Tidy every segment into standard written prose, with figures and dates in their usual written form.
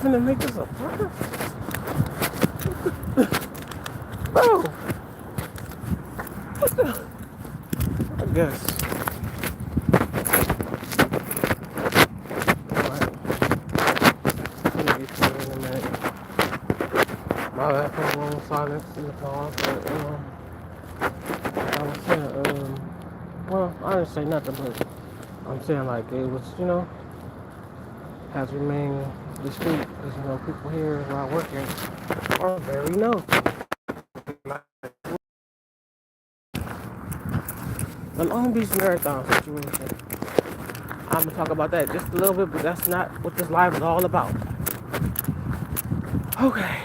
finna make this a burger? Bro, what the? I guess. Alright, let me get to it in a minute. My bad for a long silence in the car, but I was saying, well, I didn't say nothing, but I'm saying like it was, has remained discreet because people here where I work at are very the Long Beach Marathon situation. I'm gonna talk about that just a little bit, but that's not what this live is all about. Okay.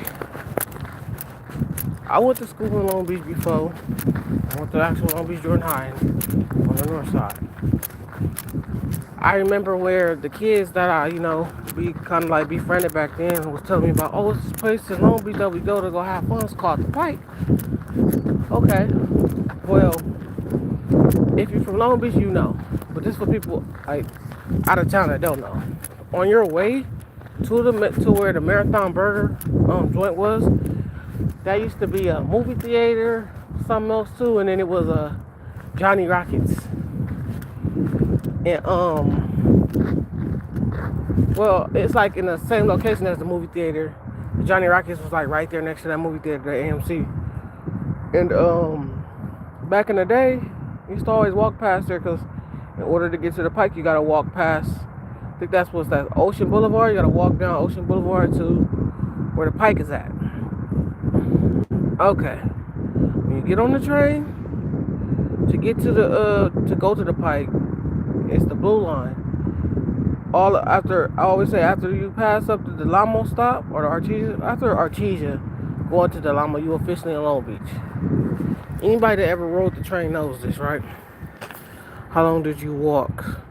I went to school in Long Beach before. I went to actual Long Beach Jordan High on the north side. I remember where the kids that I, we kind of like befriended back then was telling me about, oh, it's this place in Long Beach that we go to go have fun. It's called the Pike. Okay. Well, if you're from Long Beach, you know. But this is for people like out of town that don't know. On your way to where the Marathon Burger joint was, that used to be a movie theater, something else too, and then it was a Johnny Rockets. And well, it's like in the same location as the movie theater. The Johnny Rockets was like right there next to that movie theater, the AMC. And back in the day, you used to always walk past there because in order to get to the Pike, you gotta walk past. I think that Ocean Boulevard. You gotta walk down Ocean Boulevard to where the Pike is at. Okay. When you get on the train to get to to go to the Pike, it's the blue line. I always say after you pass up to the Lamo stop or the Artesia, after Artesia, going to the Lamo, you officially in Long Beach. Anybody that ever rode the train knows this, right? How long did you walk?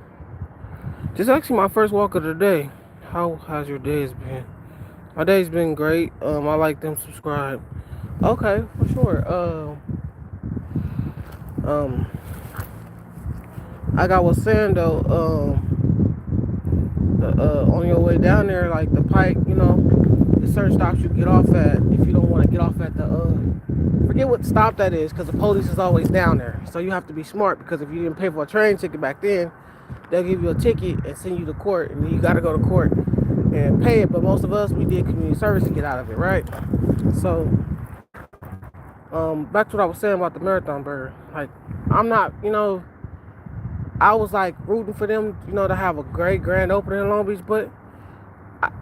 This is actually my first walk of the day. How has your days been? My day's been great. I like them. Subscribe. Okay, for sure. Like I was saying though, on your way down there, like the Pike, the certain stops you get off at if you don't want to get off at forget what stop that is, because the police is always down there. So you have to be smart, because if you didn't pay for a train ticket back then, they'll give you a ticket and send you to court, and then you got to go to court and pay it. But most of us, we did community service to get out of it, right? So, back to what I was saying about the Marathon Burger. Like, I'm not, I was like rooting for them, to have a great grand opening in Long Beach. But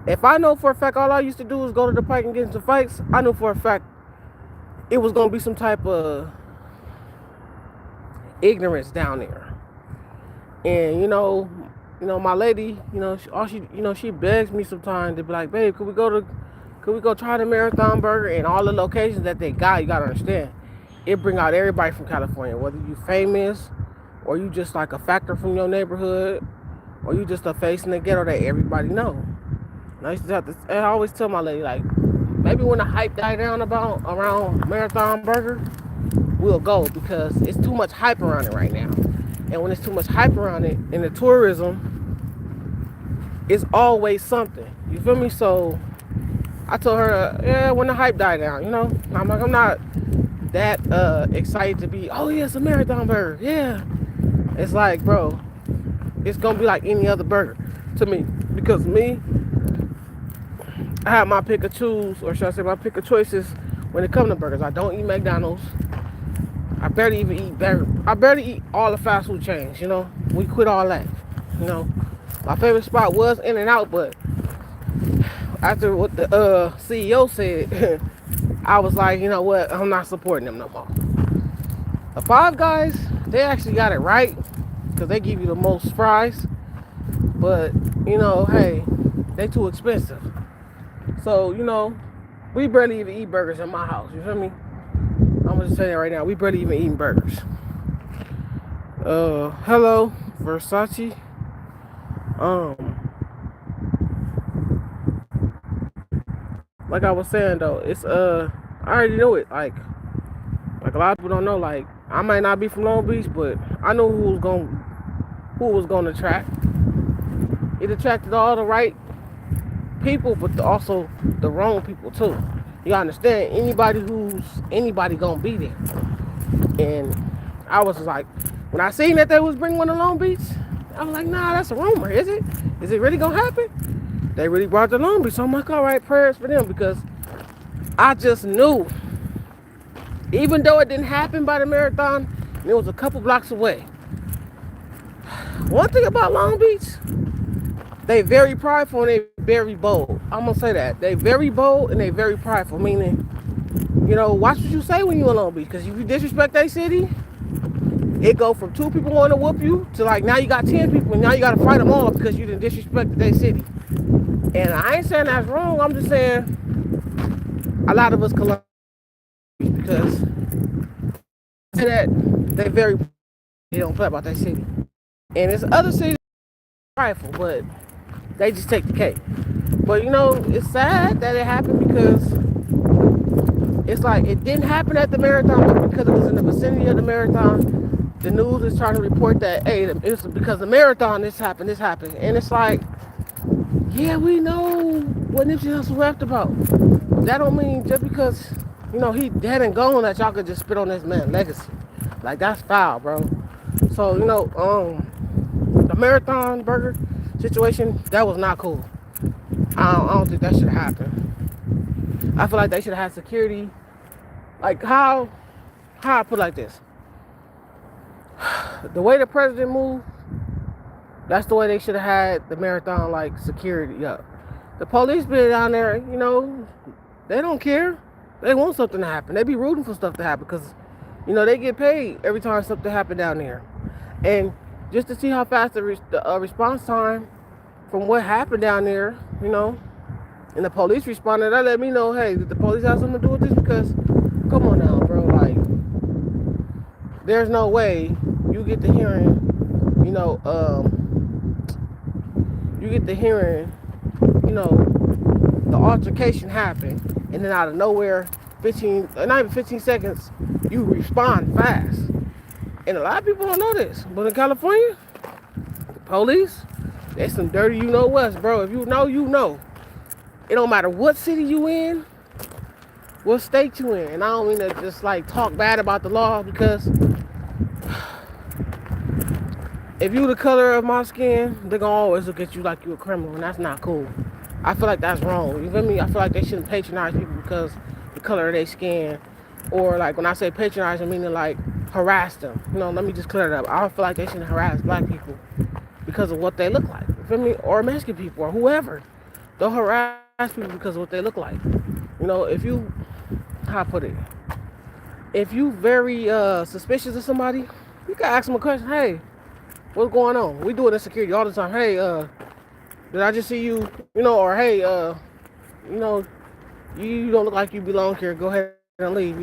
if I know for a fact all I used to do was go to the Pike and get into fights, I knew for a fact it was gonna be some type of ignorance down there. And my lady, she begs me sometimes to be like, babe, could we go try the Marathon Burger? And all the locations that they got, you gotta understand, it bring out everybody from California, whether you famous or you just like a factor from your neighborhood, or you just a face in the ghetto that everybody know. And I always tell my lady, like, maybe when the hype die down around Marathon Burger, we'll go, because it's too much hype around it right now. And when there's too much hype around it in the tourism, it's always something. You feel me? So I told her, yeah, when the hype die down, I'm like, I'm not that excited to be, oh yeah, it's a Marathon Burger, yeah. It's like, bro, it's gonna be like any other burger to me, because I have my pick of choose, or should I say my pick of choices when it comes to burgers. I don't eat McDonald's. I barely even eat burger. I barely eat all the fast food chains, We quit all that, My favorite spot was In-N-Out, but after what the CEO said, I was like, you know what, I'm not supporting them no more. The Five Guys, they actually got it right, because they give you the most fries. But, hey, they too expensive. So, we barely even eat burgers in my house. You feel me? I'm going to say that right now. We barely even eating burgers. Hello, Versace. Like I was saying though, it's I already knew it. Like a lot of people don't know. Like, I might not be from Long Beach, but I knew who was gonna attract. It attracted all the right people, but also the wrong people too. You understand? Anybody gonna be there. And I was like, when I seen that they was bringing one to Long Beach, I was like, nah, that's a rumor. Is it? Is it really gonna happen? They really brought the Long Beach. So I'm like, all right, prayers for them, because I just knew, even though it didn't happen by the marathon, and it was a couple blocks away. One thing about Long Beach, they very prideful and they very bold. I'm gonna say that. They very bold and they very prideful, meaning, watch what you say when you in Long Beach, because if you disrespect that city, it go from 2 people wanting to whoop you to like now you got 10 people and now you got to fight them all because you didn't disrespect their city. And I ain't saying that's wrong. I'm just saying a lot of us collect because that they don't play about that city. And it's other cities prideful, but they just take the cake. But it's sad that it happened, because it's like it didn't happen at the marathon, but because it was in the vicinity of the marathon, the news is trying to report that, hey, it's because of the marathon, this happened. And it's like, yeah, we know what Nipsey Hussle rapped about. That don't mean just because, he dead and gone that y'all could just spit on this man's legacy. Like, that's foul, bro. So, the marathon burger situation, that was not cool. I don't think that should have happened. I feel like they should have had security. Like, how I put it like this. The way the president moved, that's the way they should have had the marathon, like, security up. The police been down there, they don't care. They want something to happen. They be rooting for stuff to happen because, they get paid every time something happen down there. And just to see how fast the response time from what happened down there, and the police responded, that let me know, hey, did the police have something to do with this? Because, come on now, bro, like, there's no way you get to hearing, the altercation happened, and then out of nowhere, not even 15 seconds, you respond fast. And a lot of people don't know this, but in California, the police, they some dirty what's, bro. If you know, you know. It don't matter what city you in, what state you in. And I don't mean to just like talk bad about the law, because if you the color of my skin, they're gonna always look at you like you a criminal, and that's not cool. I feel like that's wrong. You feel me? I feel like they shouldn't patronize people because the color of their skin, or like when I say patronize, I mean to like harass them. Let me just clear it up. I don't feel like they shouldn't harass black people because of what they look like. You feel me? Or Mexican people or whoever. Don't harass people because of what they look like. If you, how I put it, if you very suspicious of somebody, you can ask them a question. Hey, what's going on? We do it in security all the time. Hey, did I just see you? Or hey, you don't look like you belong here. Go ahead and leave.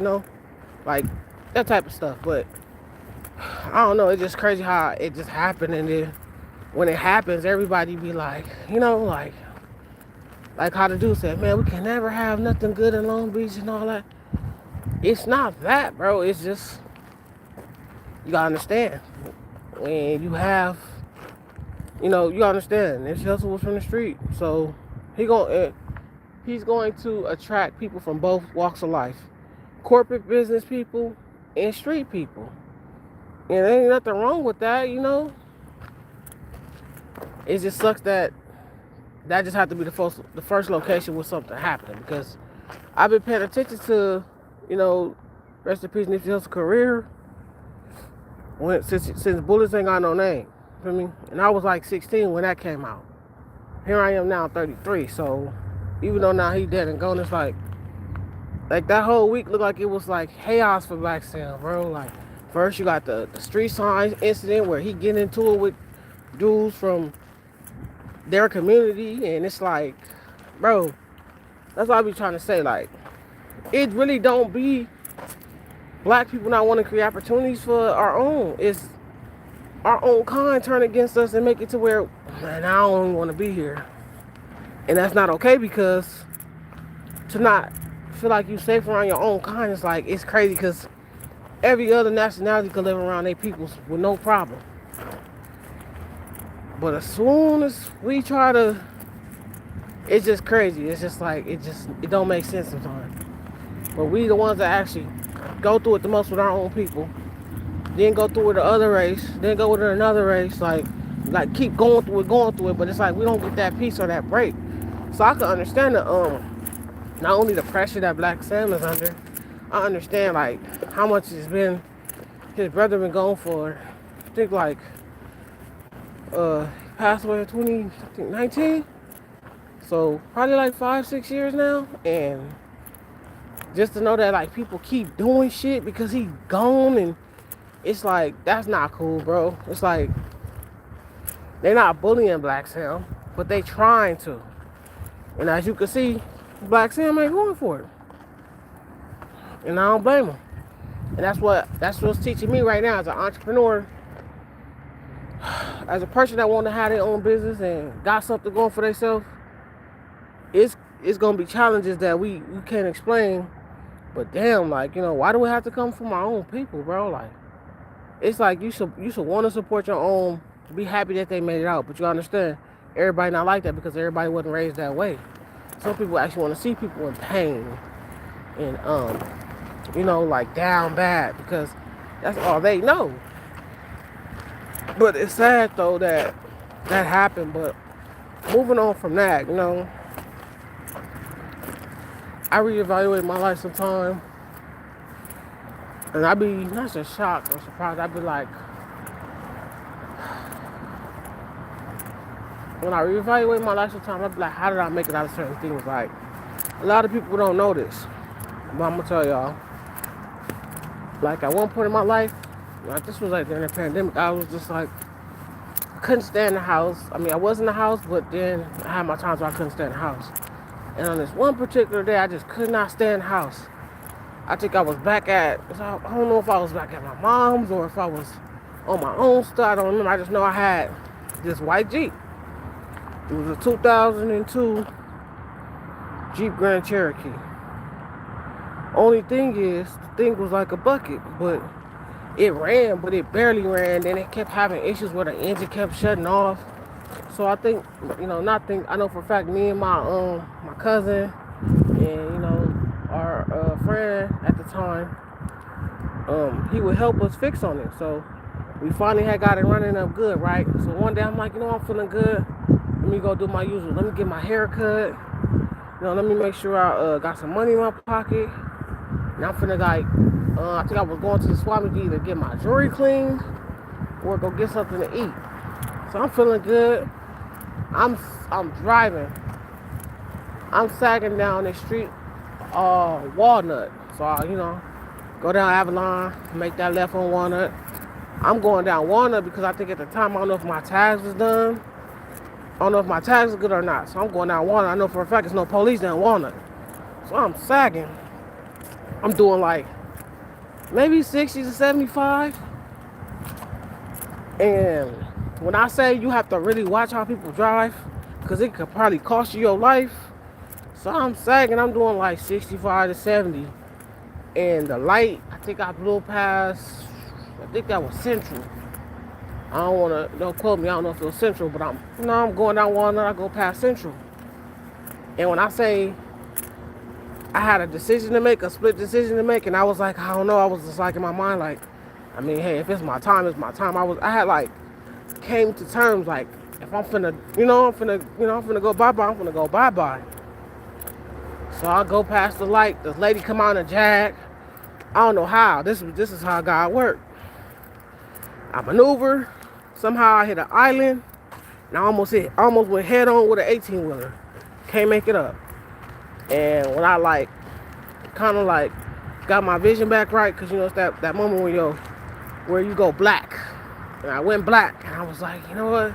Like that type of stuff. But I don't know. It's just crazy how it just happened, and then when it happens, everybody be like, like how the dude said, man, we can never have nothing good in Long Beach and all that. It's not that, bro. It's just, you gotta understand. When you have, you understand, Nipsey Hussle was from the street. So he's going to attract people from both walks of life. Corporate business people and street people. And there ain't nothing wrong with that, It just sucks that just had to be the first location where something happened, because I've been paying attention to, rest in peace, Nipsey Hussle's career since Bullets Ain't Got No Name. Feel me? And I was like 16 when that came out. Here I am now, 33. So even though now he dead and gone, it's like that whole week looked like it was like chaos for Black Sam, bro. Like, first you got the street signs incident where he getting into it with dudes from their community, and it's like, bro, that's what I be trying to say. Like, it really don't be black people not want to create opportunities for our own. It's our own kind turn against us and make it to where, man, I don't even want to be here. And that's not okay, because to not feel like you safe around your own kind, it's like, it's crazy, because every other nationality could live around their peoples with no problem. But as soon as we try to It's just crazy. It's just like, it don't make sense sometimes. But we the ones that actually go through it the most with our own people. Then go through with the other race. Then go with another race. Like keep going through it. But it's like we don't get that peace or that break. So I can understand the not only the pressure that Black Sam is under. I understand like how much it's been. His brother been gone for, I think like he passed away in 2019. So probably like 5-6 years now. And just to know that like people keep doing shit because he gone, and it's like that's not cool, bro. It's like they're not bullying Black Sam, but they trying to. And as you can see, Black Sam ain't going for it. And I don't blame him. And that's what's teaching me right now as an entrepreneur, as a person that want to have their own business and got something going for themselves. It's gonna be challenges that we can't explain. But damn, like, why do we have to come from our own people, bro? Like, it's like you should want to support your own, be happy that they made it out. But you understand, everybody not like that because everybody wasn't raised that way. Some people actually want to see people in pain and like down bad because that's all they know. But it's sad though that happened. But moving on from that, I reevaluate my life sometime, and I be not just shocked or surprised. I be like, when I reevaluate my life sometime, I be like, how did I make it out of certain things? Like, a lot of people don't know this, but I'm gonna tell y'all. Like at one point in my life, like this was like during the pandemic, I was just like, I couldn't stand the house. I mean, I was in the house, but then I had my times where I couldn't stand the house. And on this one particular day, I just could not stand the house. I think I was back at, I don't know if I was back at my mom's or if I was on my own stuff. I don't remember. I just know I had this white Jeep. It was a 2002 Jeep Grand Cherokee. Only thing is, the thing was like a bucket, but it ran, but it barely ran. Then it kept having issues where the engine kept shutting off. So I think, I know for a fact, me and my cousin and, our friend at the time, he would help us fix on it. So we finally had got it running up good, right? So one day I'm like, I'm feeling good. Let me go do my usual. Let me get my hair cut. Let me make sure I got some money in my pocket. And I'm finna I think I was going to the swap meet to either get my jewelry cleaned or go get something to eat. So I'm feeling good. I'm driving. I'm sagging down the street, Walnut. So I, go down Avalon, make that left on Walnut. I'm going down Walnut because I think at the time I don't know if my tags was done. I don't know if my tags are good or not. So I'm going down Walnut. I know for a fact there's no police down Walnut. So I'm sagging. I'm doing like maybe 60 to 75. And when I say you have to really watch how people drive, because it could probably cost you your life. So I'm sagging, I'm doing like 65 to 70. And the light, I think I blew past, I think that was Central. Don't quote me, I don't know if it was Central, but I'm going down Walnut, I go past Central. And when I say I had a decision to make, a split decision to make, and I was like, I don't know, I was just like in my mind, like, I mean, hey, if it's my time, it's my time. I had like, came to terms like, if I'm finna, I'm finna go bye-bye, I'm finna go bye-bye. So I go past the light, this lady come out in a Jag. I don't know how, this is how God worked. I maneuver, somehow I hit an island, and I almost went head on with an 18-wheeler. Can't make it up. And when I kind of got my vision back right, because it's that moment where you go black. And I went black, and I was like, you know what?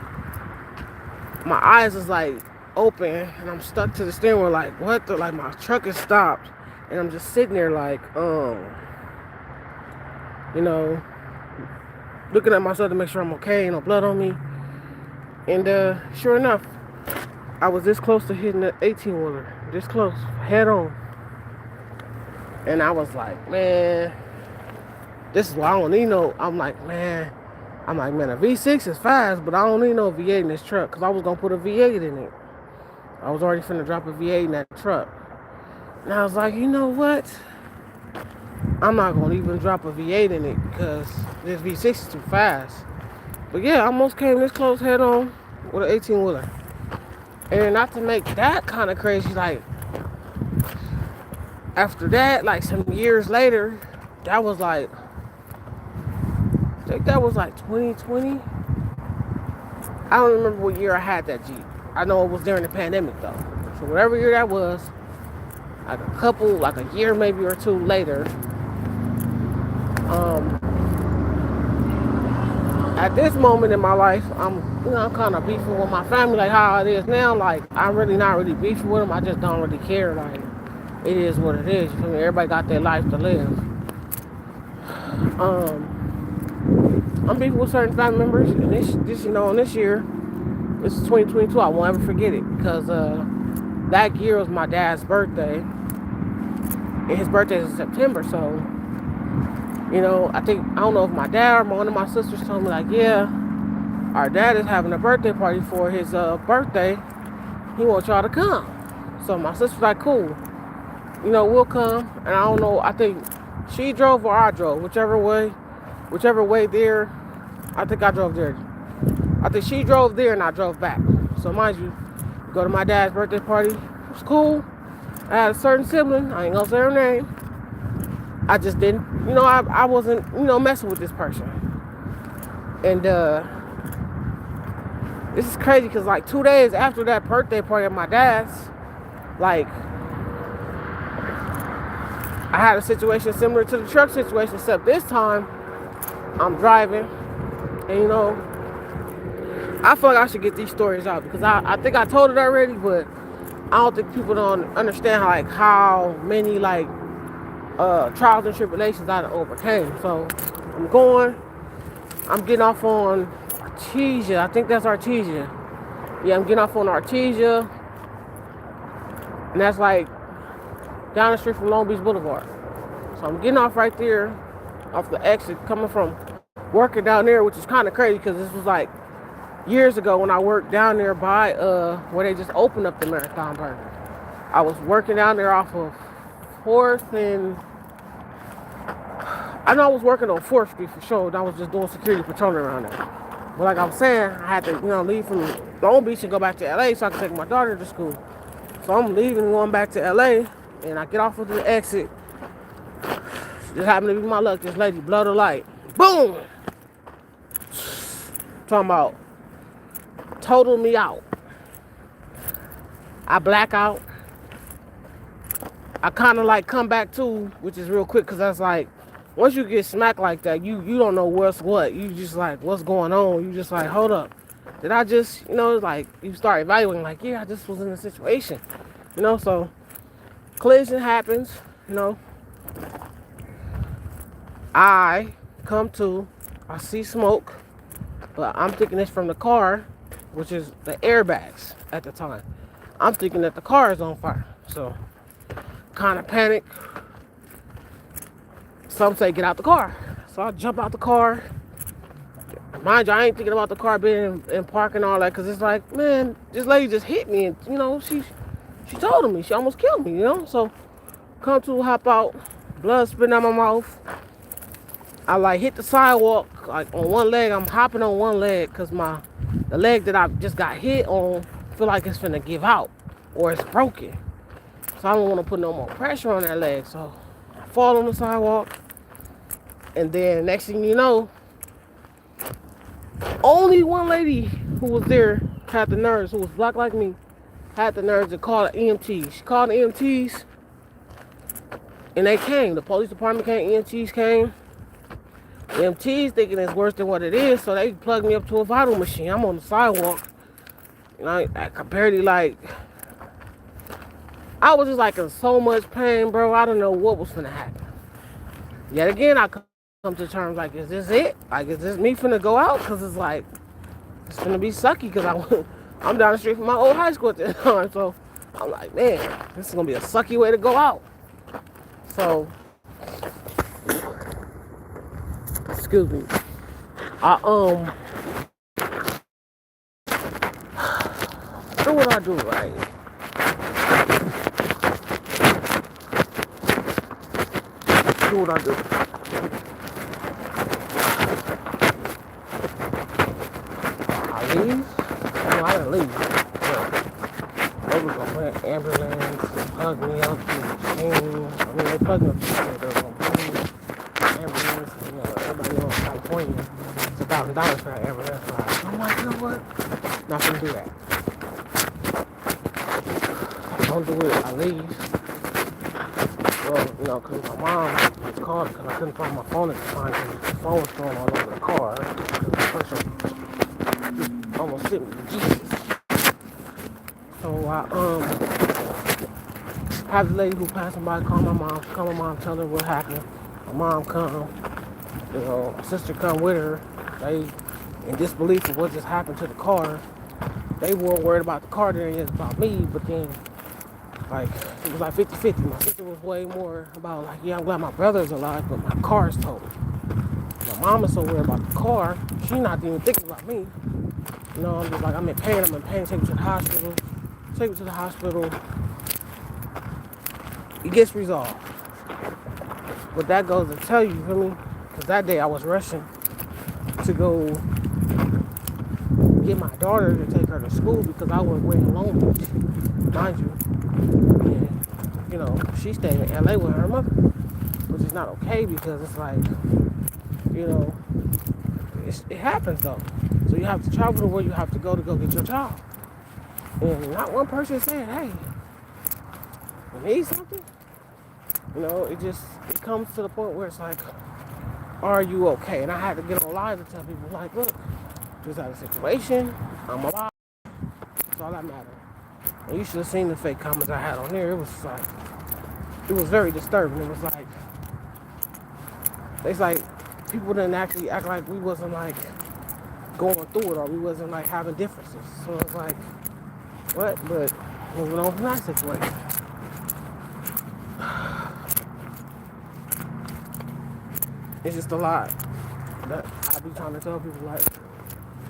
My eyes is like open, and I'm stuck to the steering wheel, like, what the, like, my truck is stopped, and I'm just sitting there like, looking at myself to make sure I'm okay, no blood on me. And sure enough, I was this close to hitting the 18-wheeler, this close, head on. And I was like, man, this is why I don't need no, I'm like, man, a V6 is fast, but I don't need no V8 in this truck, because I was going to put a V8 in it. I was already finna drop a V8 in that truck. And I was like, you know what? I'm not gonna even drop a V8 in it because this V6 is too fast. But yeah, I almost came this close head on with an 18-wheeler. And not to make that kind of crazy, like, after that, like some years later, that was like, I think that was like 2020. I don't remember what year I had that Jeep. I know it was during the pandemic though. So whatever year that was, like a year maybe or two later, at this moment in my life, I'm kind of beefing with my family, like how it is now. Like, I'm really not really beefing with them. I just don't really care. Like, it is what it is. You feel me? Everybody got their life to live. I'm beefing with certain family members, and this, in this year, this is 2022. I won't ever forget it because that year was my dad's birthday, and his birthday is in September. So, I don't know if my dad or one of my sisters told me, like, yeah, our dad is having a birthday party for his birthday. He wants y'all to come. So my sister's like, cool. We'll come. And I don't know, I think she drove or I drove, whichever way there. I think I drove there. I think she drove there and I drove back. So mind you, go to my dad's birthday party. It was cool. I had a certain sibling. I ain't gonna say her name. I just didn't, I wasn't, messing with this person. And this is crazy because like 2 days after that birthday party at my dad's, like, I had a situation similar to the truck situation, except this time I'm driving. And I feel like I should get these stories out because I think I told it already, but I don't think people don't understand how many trials and tribulations I overcame. So I'm getting off on Artesia. I think that's Artesia. Yeah, I'm getting off on Artesia. And that's like down the street from Long Beach Boulevard. So I'm getting off right there, off the exit, coming from working down there, which is kind of crazy because this was like years ago when I worked down there by where they just opened up the Marathon Burger. I was working down there off of 4th and I know I was working on 4th Street for sure. And I was just doing security patrolling around there. But like I was saying, I had to, leave from Long Beach and go back to LA so I could take my daughter to school. So I'm leaving and going back to LA, and I get off of the exit. Just happened to be my luck. This lady blow the light. Boom! Talking about total me out. I black out. I kind of come back to, which is real quick, because that's like, once you get smacked like that, you don't know what's what. You just like, what's going on? You just like, hold up. Did I just, you start evaluating, like, yeah, I just was in a situation. So collision happens, I come to, I see smoke, but I'm thinking it's from the car, which is the airbags at the time. I'm thinking that the car is on fire. So kind of panic. Some say get out the car. So I jump out the car. Mind you, I ain't thinking about the car being in park and all that, because it's like, man, this lady just hit me, and she told me she almost killed me, So come to hop out, blood spitting out my mouth. I hit the sidewalk on one leg. I'm hopping on one leg because the leg that I just got hit on feel like it's finna give out or it's broken. So I don't want to put no more pressure on that leg. So I fall on the sidewalk, and then next thing you know, only one lady who was there had the nerves, who was black like me, had the nerves to call the EMTs. She called the EMTs, and they came. The police department came, EMTs came. The EMTs thinking it's worse than what it is, so they plugged me up to a vital machine. I'm on the sidewalk, and I could barely, I was just in so much pain, bro. I don't know what was finna happen. Yet again, I come to terms is this it? Is this me finna go out? Because it's it's finna be sucky because I'm down the street from my old high school at the time. So I'm like, man, this is gonna be a sucky way to go out. So, excuse me. What would I do, right? Do what I do. I leave? No, I didn't leave. But they was gonna bring an ambulance, hug me up to the machine. I mean, they plugged me up to the machine. They was gonna bring ambulance. You know, everybody knows California. It's $1,000 for that ambulance ride. I'm like, you know what? Not gonna do that. Don't do it. I leave. Well, you know, because my mom called because I couldn't find my phone at the time because the phone was thrown all over the car. The person almost hit me. Jesus. So I have the lady who passing by call my mom. Call my mom, tell her what happened. My mom come. You know, my sister come with her. They in disbelief of what just happened to the car. They were worried about the car than it is about me, but then like, it was like 50-50. My sister was way more about like, yeah, I'm glad my brother's alive, but my car is totaled. My mom is so worried about the car, she's not even thinking about me. You know, I'm just like, I'm in pain, take me to the hospital. Take me to the hospital. It gets resolved. But that goes to tell you, feel me? Because that day I was rushing to go get my daughter to take her to school because I was way in Long Beach, mind you. And, you know, she stayed in LA with her mother, which is not okay because it's like, you know, it happens though. So you have to travel to where you have to go get your child. And not one person said, hey, you need something? You know, it comes to the point where it's like, are you okay? And I had to get on live and tell people, like, look, just out of situation, I'm alive. That's all that matters. And you should have seen the fake comments I had on there. It was like, it was very disturbing. It was like, it's like people didn't actually act like we wasn't like going through it or we wasn't like having differences. So it's like, what? But moving on from that situation. It's just a lot that I be trying to tell people, like,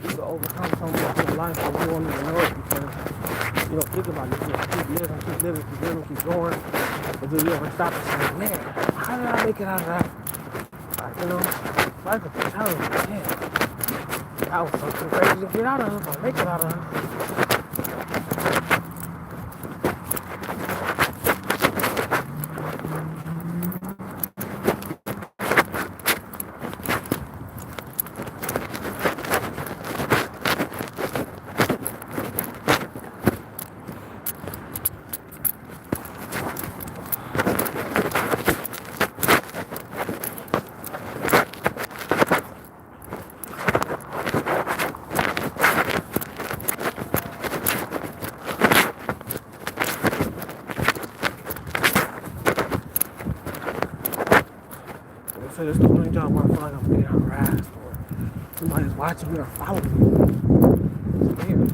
you can overcome so much in your life but you don't even know it because you don't think about it. You just keep living, keep going. But then you ever stop and say, man, how did I make it out of that? Like, you know, life is challenging, man. That was something crazy to get out of, or make it out of. So this is the only job where I feel like I'm being harassed or somebody's watching me or following me. It's weird.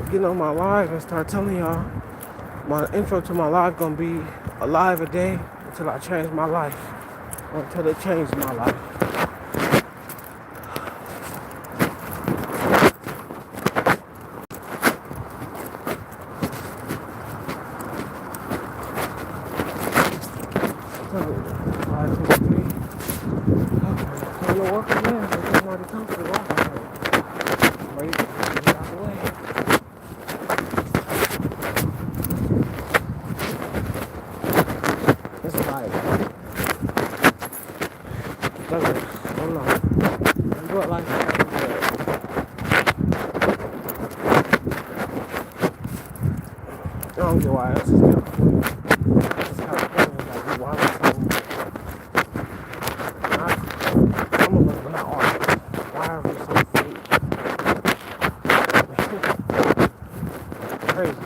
getting on my live and start telling y'all my intro to my live gonna be alive a day until I change my life. Or until it changed my life. So, 5, 2, 3. Okay, time to work again. There's nobody come to the walk. Ready to get out the way. It's like, I don't know. I do it like that. I don't get why else is California. It's California, like, why was I'm gonna look at art. Why are we so free? Crazy.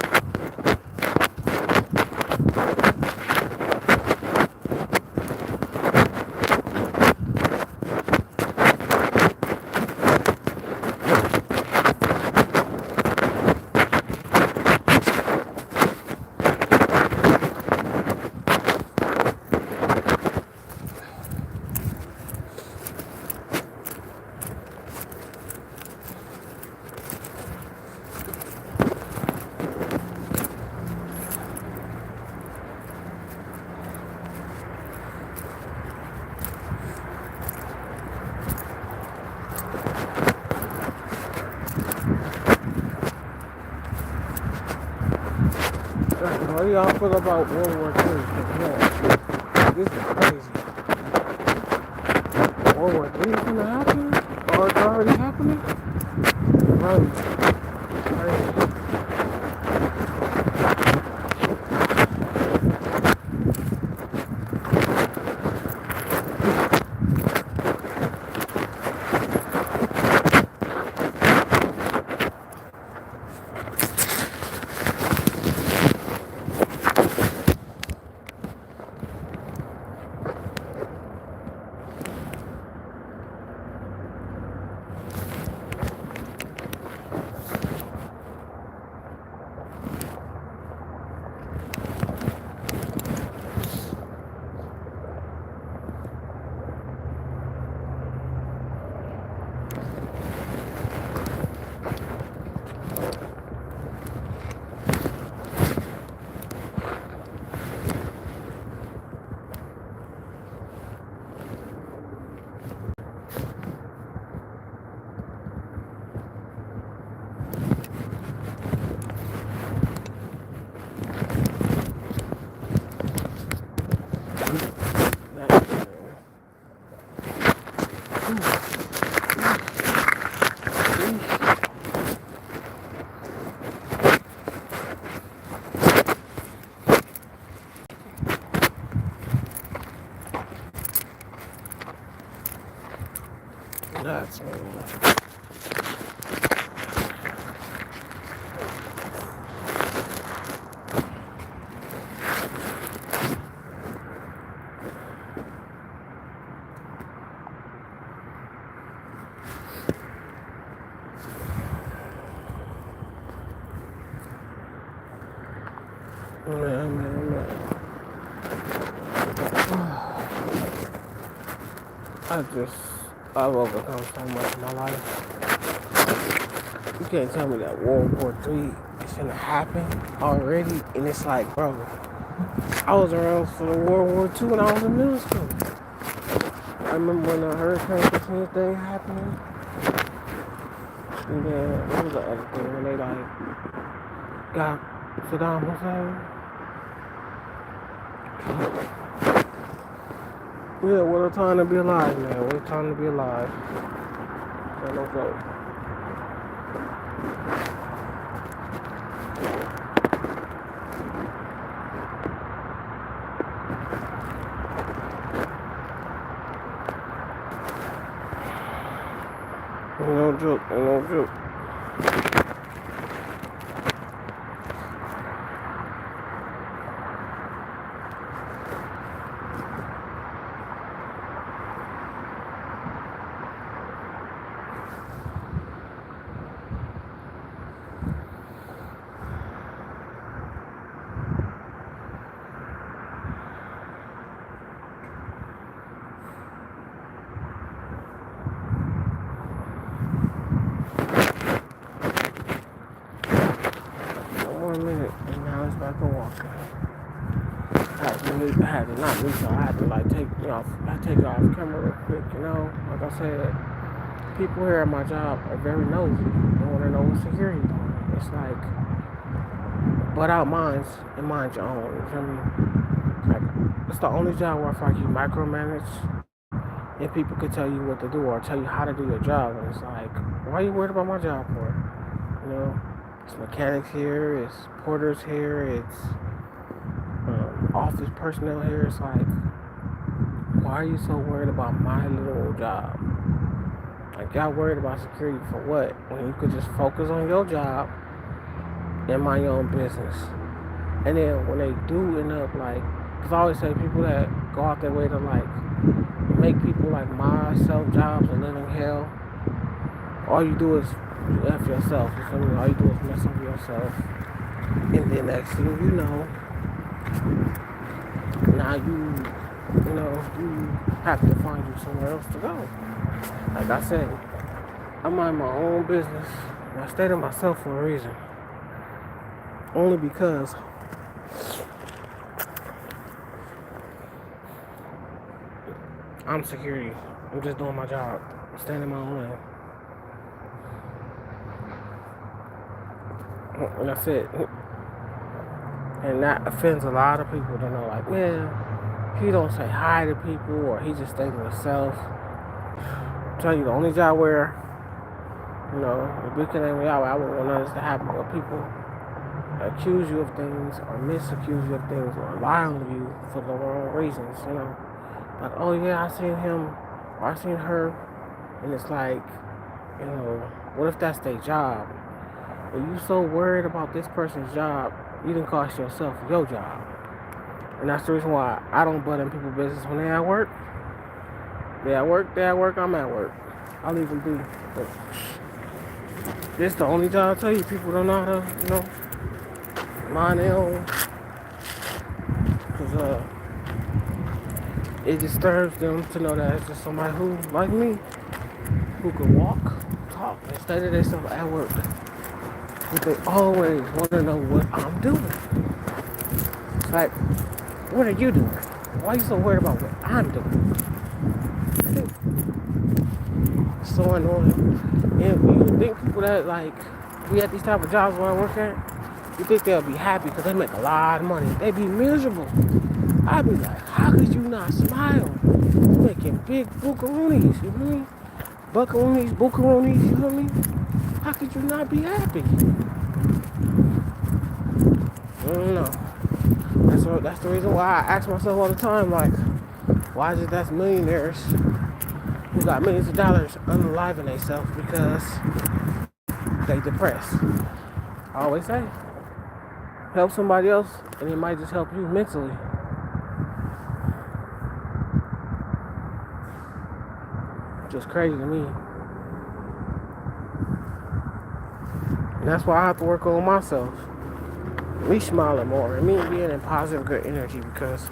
What do y'all feel about World War II? Yeah, this is crazy. World War III is gonna happen? Or it's already happening? Right. Crazy. That's man. I've overcome so much in my life. You can't tell me that World War III is gonna happen already. And it's like, bro, I was around for the World War II when I was in middle school. I remember when the Hurricane Katrina thing happened. And then, what was the other thing? When they, like, got Saddam Hussein. Yeah, what a time to be alive, man. What a time to be alive. Ain't no joke. Ain't no joke. Ain't no joke. I had to not me, so I had to like take I take it off camera real quick, Like I said, people here at my job are very nosy. They want to know what security doing. It's like, but out minds and mind your own. You feel me? Like, it's the only job where I feel like you micromanage and people could tell you what to do or tell you how to do your job. And it's like, why are you worried about my job for? It's mechanics here, it's porters here, it's office personnel here. It's like, why are you so worried about my little job? Like, y'all worried about security for what? When you could just focus on your job and mind your own business. And then when they do end up like, because I always say people that go out their way to like make people like myself jobs a living hell, all you do is you F yourself. You feel me? All you do is mess up yourself. And then next thing you know, now you have to find you somewhere else to go. Like I said, I mind my own business. And I stay to myself for a reason. Only because I'm security. I'm just doing my job. I'm staying in my own lane. And that's it. And that offends a lot of people to know, like, man, he don't say hi to people or he just stays to himself. I'm telling you, the only job where, the big thing I wouldn't want this to happen, where people accuse you of things or misaccuse you of things or lie on you for the wrong reasons, Like, oh yeah, I seen him or I seen her, and it's like, what if that's their job? Are you so worried about this person's job, you didn't cost yourself your job. And that's the reason why I don't butt in people's business when they at work. They at work, I'm at work. I'll leave them be. But this the only job I tell you, people don't know how to, mind their own. Because it disturbs them to know that it's just somebody who, like me, who can walk, talk, and stay to themselves at work. But they always want to know what I'm doing. It's like, what are you doing? Why are you so worried about what I'm doing? It's so annoying. And you think people that, like, we at these type of jobs where I work at, you think they'll be happy because they make a lot of money. They be miserable. I'd be like, how could you not smile? You're making big buckaroonies, you feel me? Buckaroonies, you feel me? How could you not be happy? I don't know. That's the reason why I ask myself all the time, like, why is it that millionaires who got millions of dollars unaliving themselves because they depressed? I always say, help somebody else and it might just help you mentally. Just crazy to me. And that's why I have to work on myself. Me smiling more and me being in positive, good energy, because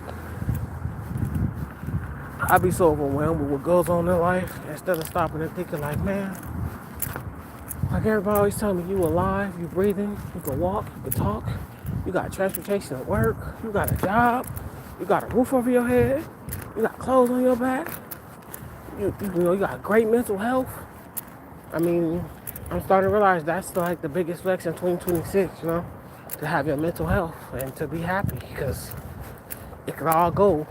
I be so overwhelmed with what goes on in life instead of stopping and thinking like, man, like everybody always tell me, you alive, you breathing, you can walk, you can talk, you got transportation at work, you got a job, you got a roof over your head, you got clothes on your back, you got great mental health. I mean, I'm starting to realize that's like the biggest flex in 2026, to have your mental health and to be happy, because it could all go.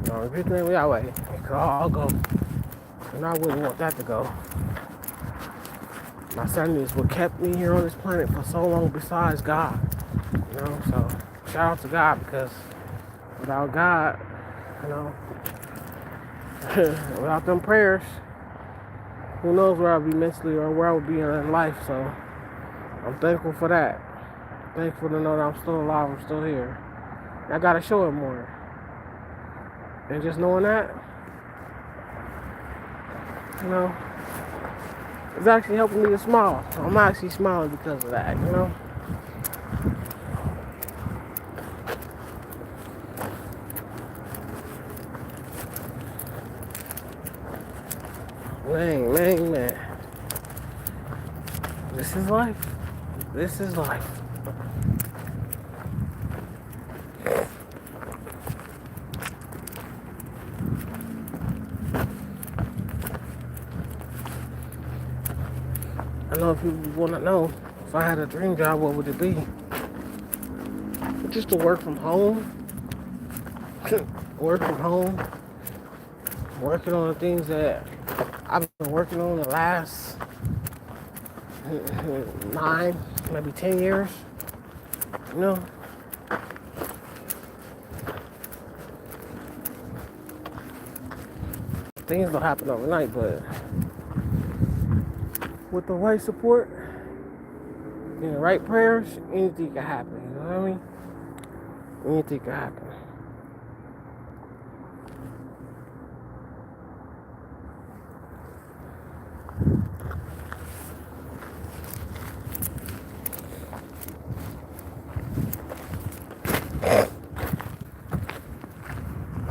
Repeat the name that way. It could all go. And I wouldn't want that to go. My sanity is what kept me here on this planet for so long besides God. So shout out to God, because without God, without them prayers, who knows where I'd be mentally or where I would be in life. So I'm thankful for that. Thankful to know that I'm still alive, I'm still here. And I gotta show it more. And just knowing that, it's actually helping me to smile. So I'm actually smiling because of that, Man. This is life. know if you want to know, if I had a dream job, what would it be? Just to work from home. Work from home. Working on the things that I've been working on the last 9, maybe 10 years. You know? Things don't happen overnight, but with the right support and the right prayers, anything can happen. You know what I mean? Anything can happen.